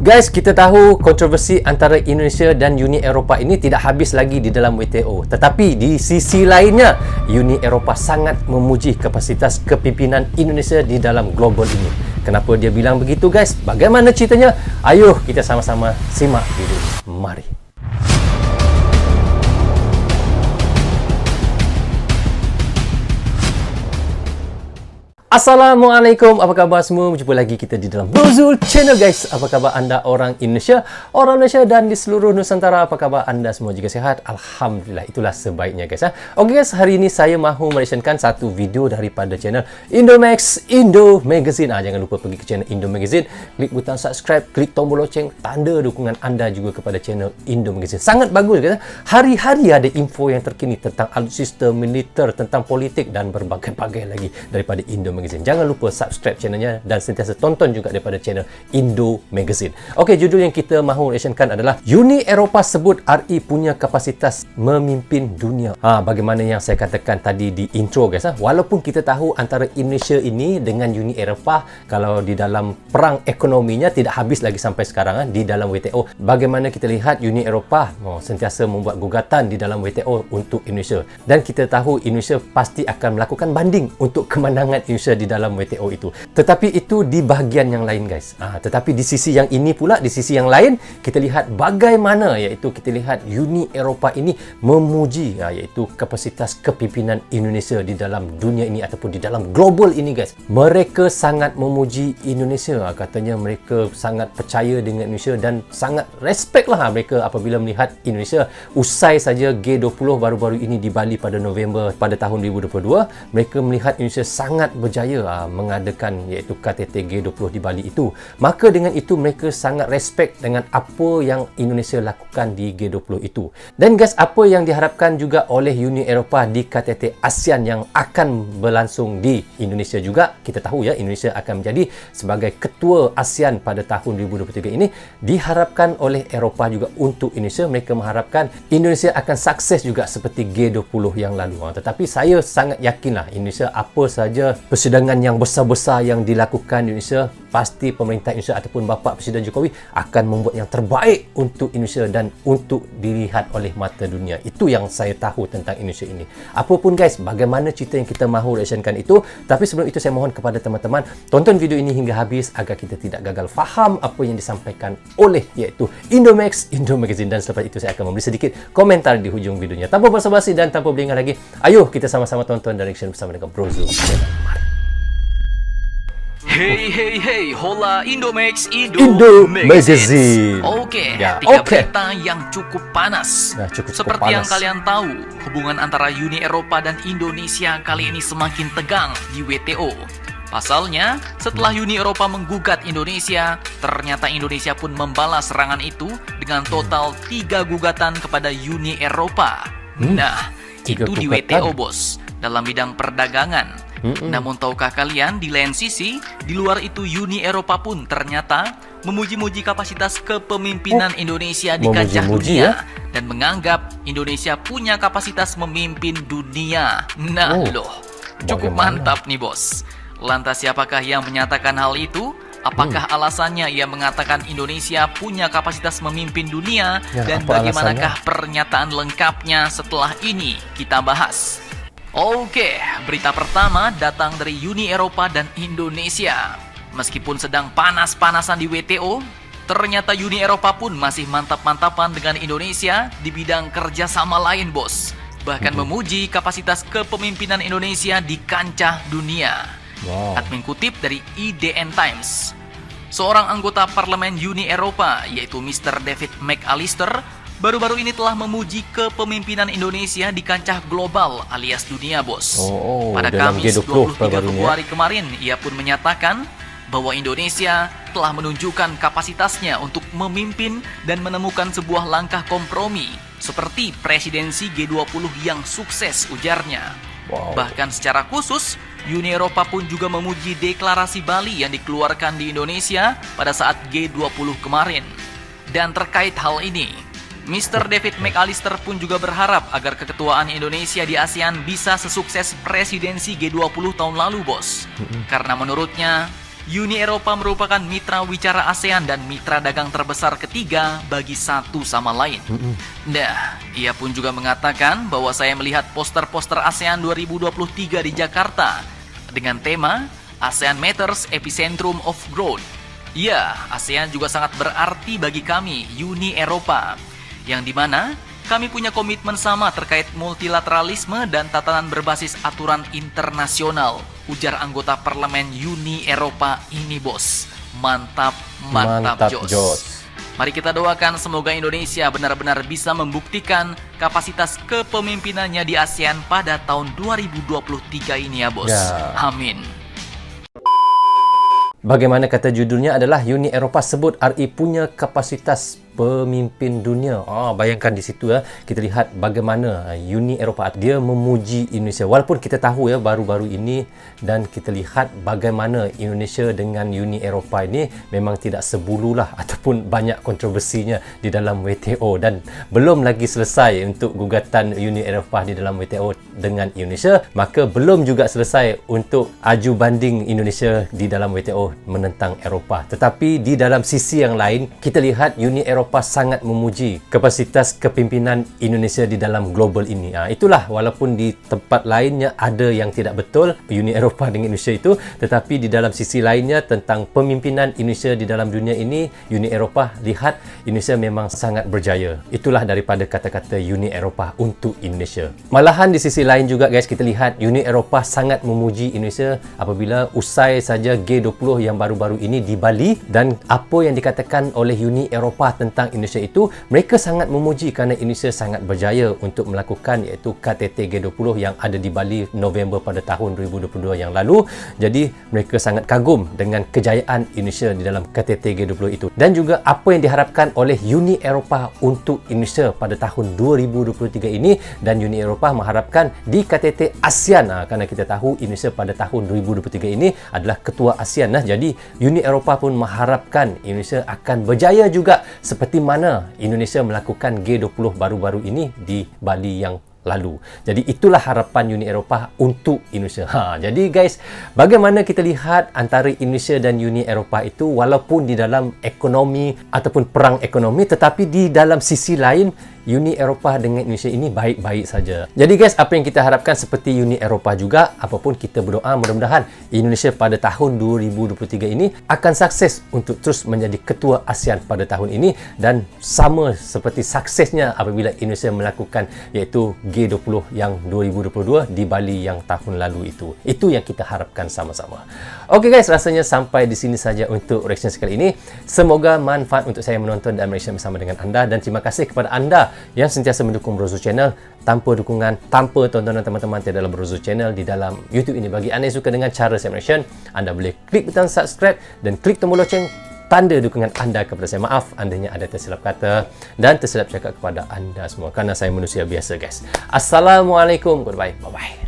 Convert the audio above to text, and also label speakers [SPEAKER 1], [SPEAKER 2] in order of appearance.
[SPEAKER 1] Guys, kita tahu kontroversi antara Indonesia dan Uni Eropah ini tidak habis lagi di dalam WTO. Tetapi di sisi lainnya, Uni Eropah sangat memuji kapasitas kepimpinan Indonesia di dalam global ini. Kenapa dia bilang begitu, guys? Bagaimana ceritanya? Ayuh kita sama-sama simak video. Mari. Assalamualaikum, apa khabar semua? Berjumpa lagi kita di dalam Brozul Channel, guys. Apa khabar anda orang Indonesia, orang Malaysia dan di seluruh Nusantara? Apa khabar anda semua juga sihat? Alhamdulillah, itulah sebaiknya, guys. Okey, guys, hari ini saya mahu meresenkan satu video daripada channel Indomax Indo Magazine. Jangan lupa pergi ke channel Indo Magazine, klik butang subscribe, klik tombol loceng, tanda dukungan anda juga kepada channel Indo Magazine. Sangat bagus, guys. Hari-hari ada info yang terkini tentang alutsista militer, tentang politik dan berbagai-bagai lagi daripada Indo Magazine. Jangan lupa subscribe channelnya dan sentiasa tonton juga daripada channel Indo Magazine. Okey, judul yang kita mahu reactionkan adalah Uni Eropah sebut RI punya kapasitas memimpin dunia. Bagaimana yang saya katakan tadi di intro, guys. Walaupun kita tahu antara Indonesia ini dengan Uni Eropah, kalau di dalam perang ekonominya tidak habis lagi sampai sekarang di dalam WTO. Bagaimana kita lihat Uni Eropah sentiasa membuat gugatan di dalam WTO untuk Indonesia. Dan kita tahu Indonesia pasti akan melakukan banding untuk kemenangan Indonesia di dalam WTO itu. Tetapi itu di bahagian yang lain, guys. Tetapi di sisi yang ini pula, di sisi yang lain, kita lihat bagaimana, iaitu kita lihat Uni Eropah ini memuji iaitu kapasitas kepimpinan Indonesia di dalam dunia ini ataupun di dalam global ini, guys. Mereka sangat memuji Indonesia. Katanya mereka sangat percaya dengan Indonesia dan sangat respect lah mereka apabila melihat Indonesia usai saja G20 baru-baru ini di Bali pada November pada tahun 2022. Mereka melihat Indonesia sangat berjaya mengadakan iaitu KTT G20 di Bali itu. Maka dengan itu mereka sangat respect dengan apa yang Indonesia lakukan di G20 itu. Dan guys, apa yang diharapkan juga oleh Uni Eropah di KTT ASEAN yang akan berlangsung di Indonesia juga. Kita tahu ya, Indonesia akan menjadi sebagai ketua ASEAN pada tahun 2023 ini. Diharapkan oleh Eropah juga untuk Indonesia. Mereka mengharapkan Indonesia akan sukses juga seperti G20 yang lalu. Tetapi saya sangat yakinlah Indonesia, apa saja persidangan yang besar-besar yang dilakukan Indonesia, pasti pemerintah Indonesia ataupun bapa Presiden Jokowi akan membuat yang terbaik untuk Indonesia dan untuk dilihat oleh mata dunia. Itu yang saya tahu tentang Indonesia ini. Apapun, guys, bagaimana cerita yang kita mahu reactionkan itu. Tapi sebelum itu saya mohon kepada teman-teman tonton video ini hingga habis agar kita tidak gagal faham apa yang disampaikan oleh iaitu Indomax Indo Magazine. Dan selepas itu saya akan memberi sedikit komentar di hujung videonya. Tanpa basa-basi dan tanpa berlengah lagi, ayo kita sama-sama tonton dan reaction bersama dengan Brozul.
[SPEAKER 2] Hey, hola Indomax Indo
[SPEAKER 1] Magazine.
[SPEAKER 2] Tiga berita yang cukup panas. Seperti
[SPEAKER 1] panas.
[SPEAKER 2] yang kalian tahu, hubungan antara Uni Eropah dan Indonesia kali ini semakin tegang di WTO. Pasalnya, setelah Uni Eropah menggugat Indonesia, ternyata Indonesia pun membalas serangan itu dengan total 3 gugatan kepada Uni Eropah. Nah, itu di WTO, bos, dalam bidang perdagangan. Namun tahukah kalian, di lain sisi, di luar itu Uni Eropah pun ternyata memuji-muji kapasitas kepemimpinan Indonesia di kancah dunia dan menganggap Indonesia punya kapasitas memimpin dunia. Cukup mantap nih, bos. Lantas siapakah yang menyatakan hal itu? Apakah alasannya ia mengatakan Indonesia punya kapasitas memimpin dunia? Dan bagaimanakah pernyataan lengkapnya setelah ini kita bahas? Oke, berita pertama datang dari Uni Eropah dan Indonesia. Meskipun sedang panas-panasan di WTO, ternyata Uni Eropah pun masih mantap-mantapan dengan Indonesia di bidang kerjasama lain, bos. Bahkan memuji kapasitas kepemimpinan Indonesia di kancah dunia. Admin kutip dari IDN Times. Seorang anggota parlemen Uni Eropah, yaitu Mr. David McAllister, baru-baru ini telah memuji kepemimpinan Indonesia di kancah global alias dunia, bos. Pada Kamis 23 Februari kemarin, ia pun menyatakan bahwa Indonesia telah menunjukkan kapasitasnya untuk memimpin dan menemukan sebuah langkah kompromi seperti presidensi G20 yang sukses, ujarnya. Bahkan secara khusus, Uni Eropah pun juga memuji deklarasi Bali yang dikeluarkan di Indonesia pada saat G20 kemarin. Dan terkait hal ini, Mr. David McAllister pun juga berharap agar keketuaan Indonesia di ASEAN bisa sesukses presidensi G20 tahun lalu, bos. Karena menurutnya, Uni Eropa merupakan mitra wicara ASEAN dan mitra dagang terbesar ketiga bagi satu sama lain. Nah, ia pun juga mengatakan bahwa saya melihat poster-poster ASEAN 2023 di Jakarta dengan tema ASEAN Matters Epicentrum of Growth. Ya, ASEAN juga sangat berarti bagi kami, Uni Eropa, yang dimana kami punya komitmen sama terkait multilateralisme dan tatanan berbasis aturan internasional, ujar anggota parlemen Uni Eropa ini, bos. Mantap, mantap, Jos. Mari kita doakan semoga Indonesia benar-benar bisa membuktikan kapasitas kepemimpinannya di ASEAN pada tahun 2023 ini ya, bos.
[SPEAKER 1] Ya.
[SPEAKER 2] Amin.
[SPEAKER 1] Bagaimana kata judulnya adalah Uni Eropa sebut RI punya kapasitas pemimpin dunia. Bayangkan di situ ya, kita lihat bagaimana Uni Eropa dia memuji Indonesia. Walaupun kita tahu ya baru-baru ini dan kita lihat bagaimana Indonesia dengan Uni Eropa ini memang tidak sebululah ataupun banyak kontroversinya di dalam WTO dan belum lagi selesai untuk gugatan Uni Eropa di dalam WTO dengan Indonesia, maka belum juga selesai untuk aju banding Indonesia di dalam WTO menentang Eropah. Tetapi di dalam sisi yang lain, kita lihat Uni Eropa sangat memuji kapasitas kepimpinan Indonesia di dalam global ini. Itulah walaupun di tempat lainnya ada yang tidak betul Uni Eropa dengan Indonesia itu, tetapi di dalam sisi lainnya tentang pemimpinan Indonesia di dalam dunia ini, Uni Eropa lihat Indonesia memang sangat berjaya. Itulah daripada kata-kata Uni Eropa untuk Indonesia. Malahan di sisi lain juga guys, kita lihat Uni Eropa sangat memuji Indonesia apabila usai saja G20 yang baru-baru ini di Bali, dan apa yang dikatakan oleh Uni Eropa tentang Indonesia itu, mereka sangat memuji kerana Indonesia sangat berjaya untuk melakukan iaitu KTT G20 yang ada di Bali November pada tahun 2022 yang lalu. Jadi mereka sangat kagum dengan kejayaan Indonesia di dalam KTT G20 itu, dan juga apa yang diharapkan oleh Uni Eropa untuk Indonesia pada tahun 2023 ini. Dan Uni Eropa mengharapkan di KTT ASEAN, kerana kita tahu Indonesia pada tahun 2023 ini adalah ketua ASEAN. Jadi Uni Eropa pun mengharapkan Indonesia akan berjaya juga seperti mana Indonesia melakukan G20 baru-baru ini di Bali yang lalu. Jadi itulah harapan Uni Eropa untuk Indonesia. Jadi guys, bagaimana kita lihat antara Indonesia dan Uni Eropa itu, walaupun di dalam ekonomi ataupun perang ekonomi, tetapi di dalam sisi lain Uni Eropa dengan Indonesia ini baik-baik saja. Jadi guys, apa yang kita harapkan seperti Uni Eropa juga, apapun kita berdoa mudah-mudahan Indonesia pada tahun 2023 ini akan sukses untuk terus menjadi ketua ASEAN pada tahun ini, dan sama seperti suksesnya apabila Indonesia melakukan iaitu G20 yang 2022 di Bali yang tahun lalu itu. Itu yang kita harapkan sama-sama. Okey guys, rasanya sampai di sini saja untuk reaction sekali ini. Semoga manfaat untuk saya menonton dan reaction bersama dengan anda, dan terima kasih kepada anda yang sentiasa mendukung Brozo Channel. Tanpa dukungan, tanpa tontonan teman-teman dalam Brozo Channel di dalam YouTube ini, bagi anda yang suka dengan cara saya reaction, anda boleh klik butang subscribe dan klik tombol loceng, tanda dukungan anda kepada saya. Maaf andainya ada tersilap kata dan tersilap cakap kepada anda semua, kerana saya manusia biasa guys. Assalamualaikum, goodbye, bye-bye.